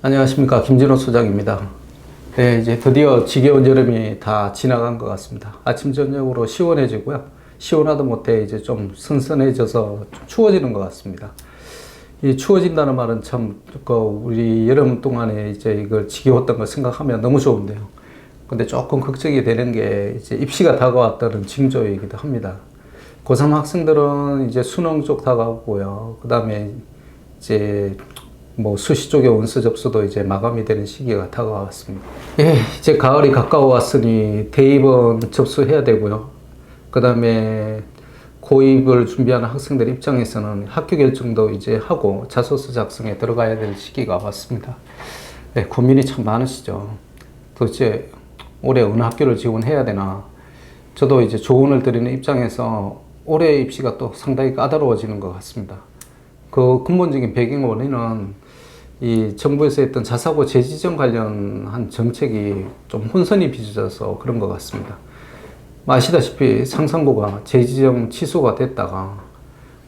안녕하십니까, 김진호 소장입니다. 네, 이제 드디어 지겨운 여름이 다 지나간 것 같습니다. 아침 저녁으로 시원해지고요. 시원하다 못해 이제 좀 선선해져서 좀 추워지는 것 같습니다. 이 추워진다는 말은 참, 우리 여름 동안에 이제 이걸 지겨웠던 걸 생각하면 너무 좋은데요. 근데 조금 걱정이 되는 게 이제 입시가 다가왔다는 징조이기도 합니다. 고3 학생들은 이제 수능 쪽 다가오고요. 그 다음에 이제 수시 쪽의 원서 접수도 이제 마감이 되는 시기가 다가왔습니다. 예, 이제 가을이 가까워왔으니 대입은 접수해야 되고요. 그 다음에 고입을 준비하는 학생들 입장에서는 학교 결정도 이제 하고 자소서 작성에 들어가야 될 시기가 왔습니다. 네, 고민이 참 많으시죠. 도대체 올해 어느 학교를 지원해야 되나. 저도 이제 조언을 드리는 입장에서 올해 입시가 또 상당히 까다로워지는 것 같습니다. 그 근본적인 배경 원인은 이 정부에서 했던 자사고 재지정 관련한 정책이 좀 혼선이 빚어져서 그런 것 같습니다. 아시다시피 상상고가 재지정 취소가 됐다가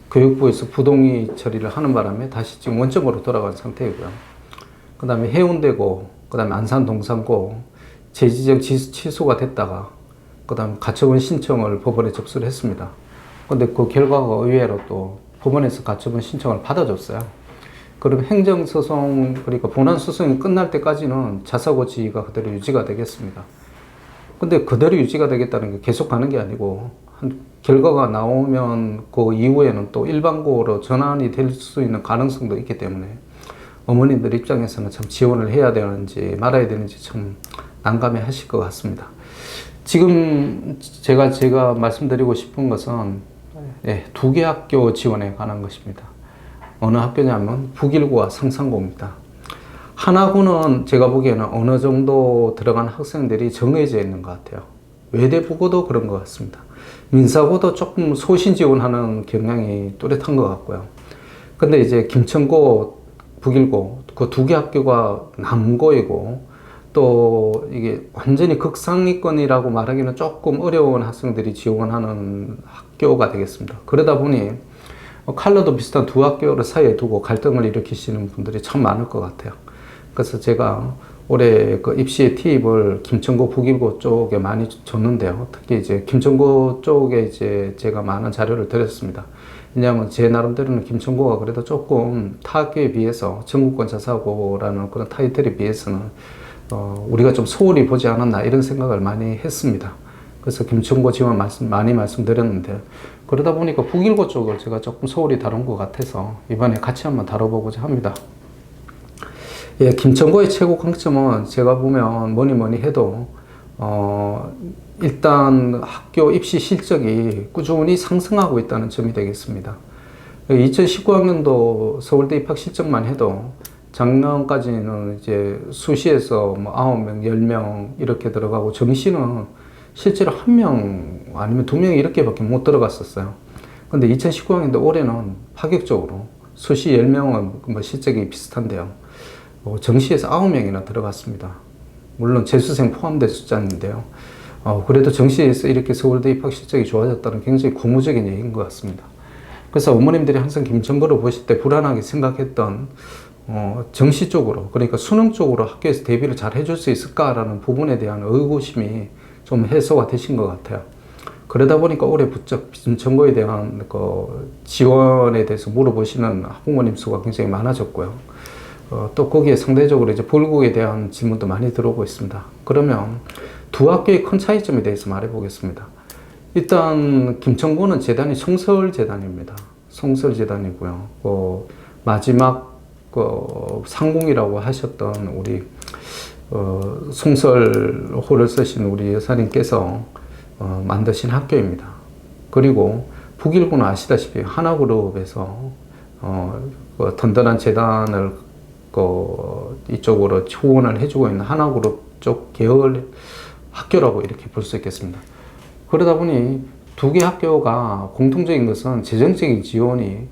교육부에서 부동의 처리를 하는 바람에 다시 지금 원점으로 돌아간 상태이고요. 그 다음에 해운대고, 그 다음에 안산 동산고 재지정 취소가 됐다가 그 다음에 가처분 신청을 법원에 접수를 했습니다. 근데 그 결과가 의외로 또 법원에서 가처분 신청을 받아줬어요. 그럼 행정소송, 그러니까 본안소송이 끝날 때까지는 자사고 지위가 그대로 유지가 되겠습니다. 근데 그대로 유지가 되겠다는 게 계속 가는 게 아니고, 결과가 나오면 그 이후에는 또 일반고로 전환이 될 수 있는 가능성도 있기 때문에 어머님들 입장에서는 참 지원을 해야 되는지 말아야 되는지 참 난감해 하실 것 같습니다. 지금 제가 말씀드리고 싶은 것은 두 개 학교 지원에 관한 것입니다. 어느 학교냐면 북일고와 상산고입니다. 하나고는 제가 보기에는 어느 정도 들어간 학생들이 정해져 있는 것 같아요. 외대부고도 그런 것 같습니다. 민사고도 조금 소신 지원하는 경향이 뚜렷한 것 같고요. 근데 이제 김천고, 북일고 그 두 개 학교가 남고이고 또 이게 완전히 극상위권이라고 말하기는 조금 어려운 학생들이 지원하는 학교가 되겠습니다. 그러다 보니 컬러도 비슷한 두 학교를 사이에 두고 갈등을 일으키시는 분들이 참 많을 것 같아요. 그래서 제가 올해 그 입시 팁을 김천고, 북일고 쪽에 많이 줬는데요. 특히 이제 김천고 쪽에 이제 제가 많은 자료를 드렸습니다. 왜냐하면 제 나름대로는 김천고가 그래도 조금 타 학교에 비해서 전국권 자사고라는 그런 타이틀에 비해서는 우리가 좀 소홀히 보지 않았나 이런 생각을 많이 했습니다. 그래서 김천고 지원 많이 말씀드렸는데, 그러다 보니까 북일고 쪽을 제가 조금 소홀히 다룬 것 같아서 이번에 같이 한번 다뤄보고자 합니다. 예, 김천고의 최고 강점은 제가 보면 뭐니 해도 일단 학교 입시 실적이 꾸준히 상승하고 있다는 점이 되겠습니다. 2019학년도 서울대 입학 실적만 해도 작년까지는 이제 수시에서 9명, 10명 이렇게 들어가고 정시는 실제로 1명 아니면 2명 이렇게밖에 못 들어갔었어요. 근데 2019학년도 올해는 파격적으로 수시 10명은 실적이 비슷한데요. 정시에서 9명이나 들어갔습니다. 물론 재수생 포함된 숫자인데요. 그래도 정시에서 이렇게 서울대 입학 실적이 좋아졌다는 굉장히 고무적인 얘기인 것 같습니다. 그래서 어머님들이 항상 김천고를 보실 때 불안하게 생각했던 정시 쪽으로, 그러니까 수능 쪽으로 학교에서 대비를 잘 해줄 수 있을까라는 부분에 대한 의구심이 좀 해소가 되신 것 같아요. 그러다 보니까 올해 부쩍 김천고에 대한 지원에 대해서 물어보시는 학부모님 수가 굉장히 많아졌고요. 또 거기에 상대적으로 이제 불국에 대한 질문도 많이 들어오고 있습니다. 그러면 두 학교의 큰 차이점에 대해서 말해보겠습니다. 일단 김천고는 재단이 송설재단입니다. 송설재단이고요. 마지막 상공이라고 하셨던 우리 송설호를 쓰신 우리 여사님께서 만드신 학교입니다. 그리고 북일고는 아시다시피 하나그룹에서 든든한 재단을 이쪽으로 후원을 해주고 있는 하나그룹 쪽 계열 학교라고 이렇게 볼 수 있겠습니다. 그러다 보니 두 개 학교가 공통적인 것은 재정적인 지원이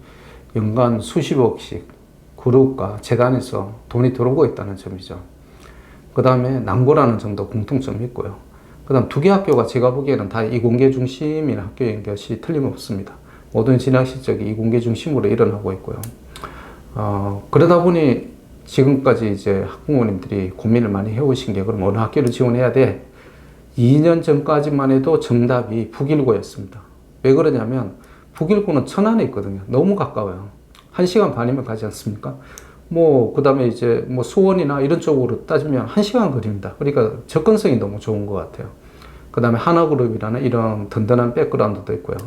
연간 수십억씩 그룹과 재단에서 돈이 들어오고 있다는 점이죠. 그 다음에 남고라는 점도 공통점이 있고요. 그 다음 두 개 학교가 제가 보기에는 다 이공계 중심인 학교인 것이 틀림없습니다. 모든 진학 실적이 이공계 중심으로 일어나고 있고요. 그러다 보니 지금까지 이제 학부모님들이 고민을 많이 해오신 게 그럼 어느 학교를 지원해야 돼? 2년 전까지만 해도 정답이 북일고였습니다. 왜 그러냐면 북일고는 천안에 있거든요. 너무 가까워요. 1시간 반이면 가지 않습니까? 그 다음에 이제 수원이나 이런 쪽으로 따지면 1시간 거리입니다. 그러니까 접근성이 너무 좋은 것 같아요. 그 다음에 하나그룹이라는 이런 든든한 백그라운드도 있고요.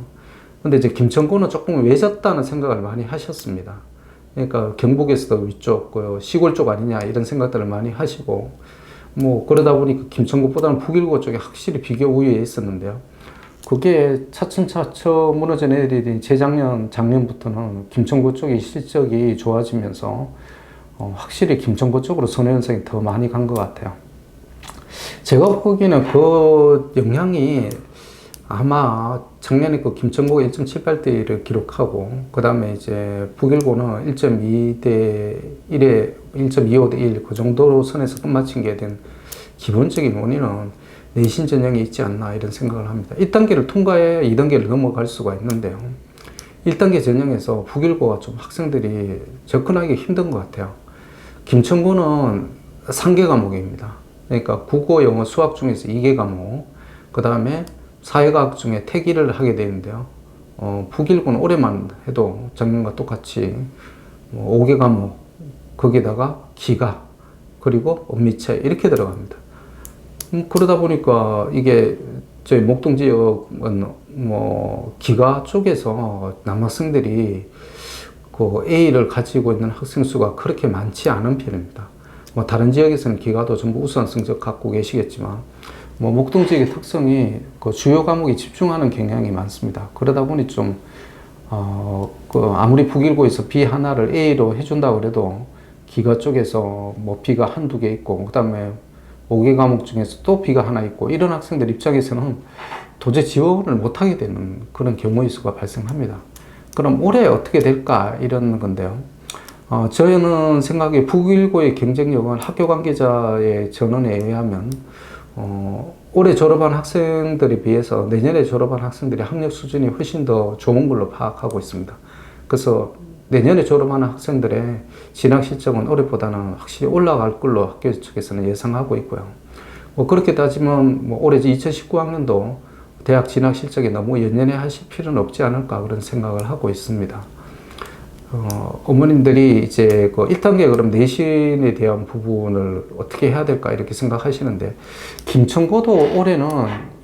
근데 이제 김천고는 조금 외졌다는 생각을 많이 하셨습니다. 그러니까 경북에서도 위쪽, 시골 쪽 아니냐 이런 생각들을 많이 하시고, 그러다 보니까 김천고보다는 북일고 쪽이 확실히 비교 우위에 있었는데요. 그게 차츰차츰 무너져 내리던 재작년, 작년부터는 김천고 쪽이 실적이 좋아지면서 확실히 김천고 쪽으로 선호 현상이 더 많이 간 것 같아요. 제가 보기에는 그 영향이 아마 작년에 그 김천고가 1.78대1을 기록하고, 그 다음에 이제 북일고는 1.2대 1에 1.25대 1, 그 정도로 선에서 끝마친 게 된 기본적인 원인은 내신 전형이 있지 않나 이런 생각을 합니다. 1단계를 통과해야 2단계를 넘어갈 수가 있는데요. 1단계 전형에서 북일고가 좀 학생들이 접근하기 힘든 것 같아요. 김천고는 3개 과목입니다. 그러니까 국어, 영어, 수학 중에서 2개 과목, 그 다음에 사회과학 중에 태기를 하게 되는데요. 북일고는 올해만 해도 작년과 똑같이 5개 과목, 거기에다가 기가, 그리고 엄미체 이렇게 들어갑니다. 그러다 보니까 이게 저희 목동 지역은 기가 쪽에서 남학생들이 그 A를 가지고 있는 학생 수가 그렇게 많지 않은 편입니다. 다른 지역에서는 기가도 전부 우수한 성적 갖고 계시겠지만, 목동 지역의 특성이 그 주요 과목에 집중하는 경향이 많습니다. 그러다 보니 좀, 아무리 북일고에서 B 하나를 A로 해준다고 그래도 기가 쪽에서 B가 한두 개 있고, 그 다음에 5개 과목 중에서 또 B가 하나 있고, 이런 학생들 입장에서는 도저히 지원을 못하게 되는 그런 경우의 수가 발생합니다. 그럼 올해 어떻게 될까? 이런 건데요. 저는 생각에 북일고의 경쟁력은 학교 관계자의 전언에 의하면, 올해 졸업한 학생들에 비해서 내년에 졸업한 학생들의 학력 수준이 훨씬 더 좋은 걸로 파악하고 있습니다. 그래서 내년에 졸업하는 학생들의 진학 실적은 올해보다는 확실히 올라갈 걸로 학교 측에서는 예상하고 있고요. 그렇게 따지면 올해 2019학년도 대학 진학 실적에 너무 연연해 하실 필요는 없지 않을까 그런 생각을 하고 있습니다. 어머님들이 이제 그 1단계 그럼 내신에 대한 부분을 어떻게 해야 될까 이렇게 생각하시는데, 김천고도 올해는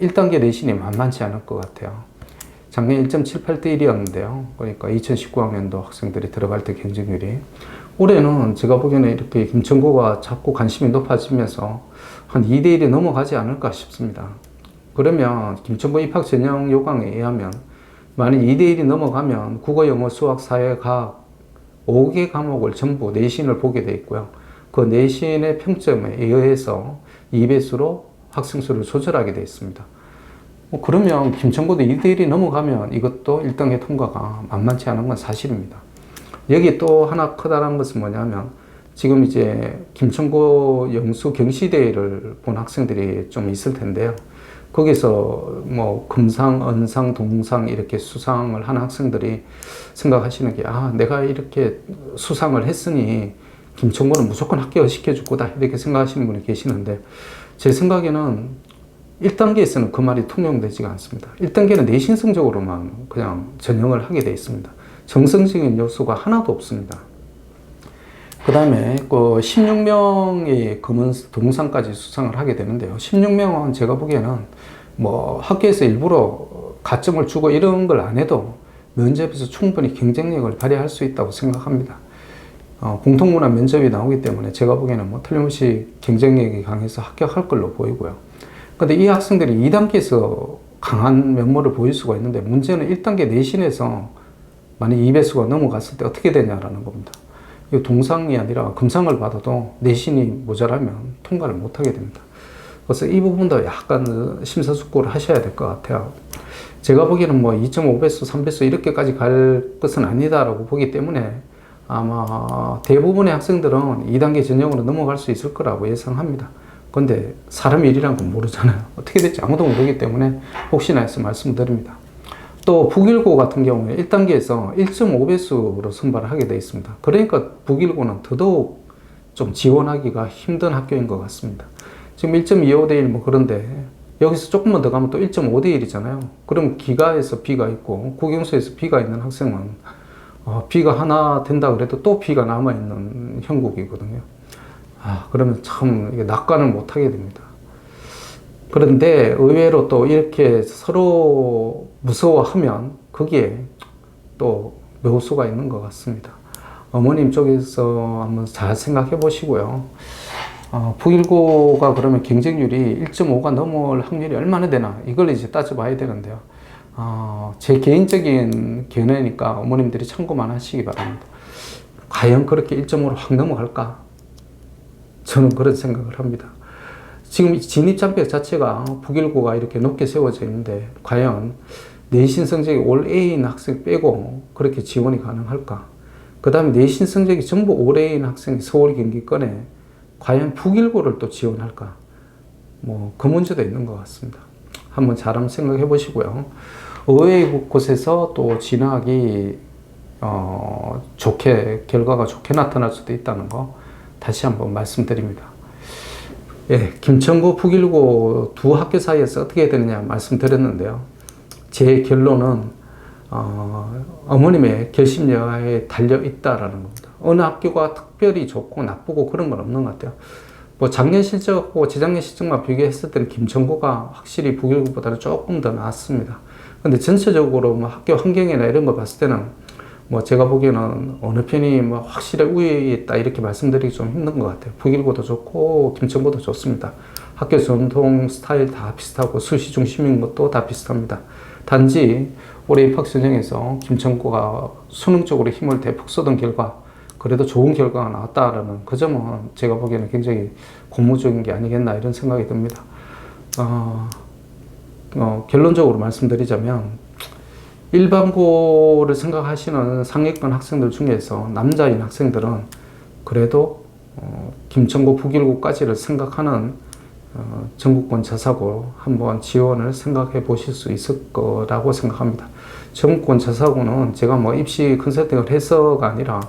1단계 내신이 만만치 않을 것 같아요. 작년 1.78대 1이었는데요. 그러니까 2019학년도 학생들이 들어갈 때 경쟁률이. 올해는 제가 보기에는 이렇게 김천고가 자꾸 관심이 높아지면서 한 2대 1이 넘어가지 않을까 싶습니다. 그러면 김천고 입학 전형 요강에 의하면 만약 2대 1이 넘어가면 국어, 영어, 수학, 사회, 과학 5개 과목을 전부 내신을 보게 돼 있고요. 그 내신의 평점에 의해서 2배수로 학생 수를 조절하게 되어 있습니다. 그러면 김천고도 2대 1이 넘어가면 이것도 1단계 통과가 만만치 않은 건 사실입니다. 여기 또 하나 커다란 것은 뭐냐면, 지금 이제 김천고 영수 경시대회를 본 학생들이 좀 있을 텐데요. 거기서 금상, 은상, 동상 이렇게 수상을 한 학생들이 생각하시는 게, 내가 이렇게 수상을 했으니 김천고는 무조건 합격시켜줄 거다 이렇게 생각하시는 분이 계시는데, 제 생각에는 1단계에서는 그 말이 통용되지가 않습니다. 1단계는 내신 성적으로만 그냥 전형을 하게 되어 있습니다. 정성적인 요소가 하나도 없습니다. 그 다음에 16명의 금은 동상까지 수상을 하게 되는데요. 16명은 제가 보기에는 학교에서 일부러 가점을 주고 이런 걸 안 해도 면접에서 충분히 경쟁력을 발휘할 수 있다고 생각합니다. 공통문화 면접이 나오기 때문에 제가 보기에는 틀림없이 경쟁력이 강해서 합격할 걸로 보이고요. 근데 이 학생들이 2단계에서 강한 면모를 보일 수가 있는데, 문제는 1단계 내신에서 만약 2배수가 넘어갔을 때 어떻게 되냐라는 겁니다. 이 동상이 아니라 금상을 받아도 내신이 모자라면 통과를 못하게 됩니다. 그래서 이 부분도 약간 심사숙고를 하셔야 될 것 같아요. 제가 보기에는 2.5배수, 3배수 이렇게까지 갈 것은 아니다라고 보기 때문에 아마 대부분의 학생들은 2단계 전형으로 넘어갈 수 있을 거라고 예상합니다. 근데 사람 일이란 건 모르잖아요. 어떻게 될지 아무도 모르기 때문에 혹시나 해서 말씀드립니다. 또 북일고 같은 경우에 1단계에서 1.5배수로 선발을 하게 되어 있습니다. 그러니까 북일고는 더더욱 좀 지원하기가 힘든 학교인 것 같습니다. 지금 1.25대 1 뭐 그런데 여기서 조금만 더 가면 또 1.5대 1이잖아요. 그럼 기가에서 B가 있고 국영수에서 B가 있는 학생은 B가 하나 된다 그래도 또 B가 남아있는 형국이거든요. 그러면 참 이게 낙관을 못 하게 됩니다. 그런데 의외로 또 이렇게 서로 무서워하면 거기에 또 묘수가 있는 것 같습니다. 어머님 쪽에서 한번 잘 생각해 보시고요. 북일고가 그러면 경쟁률이 1.5가 넘을 확률이 얼마나 되나 이걸 이제 따져봐야 되는데요. 제 개인적인 견해니까 어머님들이 참고만 하시기 바랍니다. 과연 그렇게 1.5로 확 넘어갈까? 저는 그런 생각을 합니다. 지금 진입장벽 자체가 북일고가 이렇게 높게 세워져 있는데 과연 내신 성적이 올 A인 학생 빼고 그렇게 지원이 가능할까? 그 다음에 내신 성적이 전부 올 A인 학생이 서울 경기권에 과연 북일고를 또 지원할까? 뭐 그 문제도 있는 것 같습니다. 한번 잘 한번 생각해 보시고요. 의외의 곳에서 또 진학이 결과가 좋게 나타날 수도 있다는 거 다시 한번 말씀드립니다. 예, 김천고, 북일고 두 학교 사이에서 어떻게 해야 되느냐 말씀드렸는데요. 제 결론은 어머님의 결심여하에 달려 있다라는 겁니다. 어느 학교가 특별히 좋고 나쁘고 그런 건 없는 것 같아요. 뭐 작년 실적하고 재작년 실적만 비교했을 때는 김천고가 확실히 북일고보다는 조금 더 나았습니다. 근데 전체적으로 뭐 학교 환경이나 이런 거 봤을 때는 뭐 제가 보기에는 어느 편이 뭐 확실히 우위에 있다 이렇게 말씀드리기 좀 힘든 것 같아요. 북일고도 좋고 김천고도 좋습니다. 학교 전통 스타일 다 비슷하고 수시 중심인 것도 다 비슷합니다. 단지 올해 입학 전형에서 김천고가 수능 쪽으로 힘을 대폭 쏟은 결과 그래도 좋은 결과가 나왔다라는 그 점은 제가 보기에는 굉장히 고무적인 게 아니겠나 이런 생각이 듭니다. 결론적으로 말씀드리자면 일반고를 생각하시는 상위권 학생들 중에서 남자인 학생들은 그래도 김천고, 북일고까지를 생각하는 전국권 자사고 한번 지원을 생각해 보실 수 있을 거라고 생각합니다. 전국권 자사고는 제가 뭐 입시 컨설팅을 해서가 아니라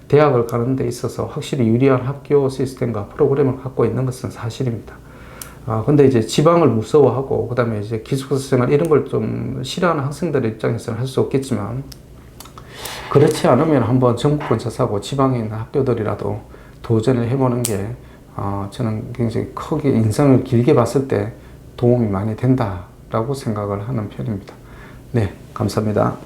대학을 가는 데 있어서 확실히 유리한 학교 시스템과 프로그램을 갖고 있는 것은 사실입니다. 근데 이제 지방을 무서워하고, 그 다음에 이제 기숙사 생활 이런 걸 좀 싫어하는 학생들의 입장에서는 할 수 없겠지만, 그렇지 않으면 한번 전국권 자사고 지방에 있는 학교들이라도 도전을 해보는 게, 저는 굉장히 크게 인생을 길게 봤을 때 도움이 많이 된다라고 생각을 하는 편입니다. 네, 감사합니다.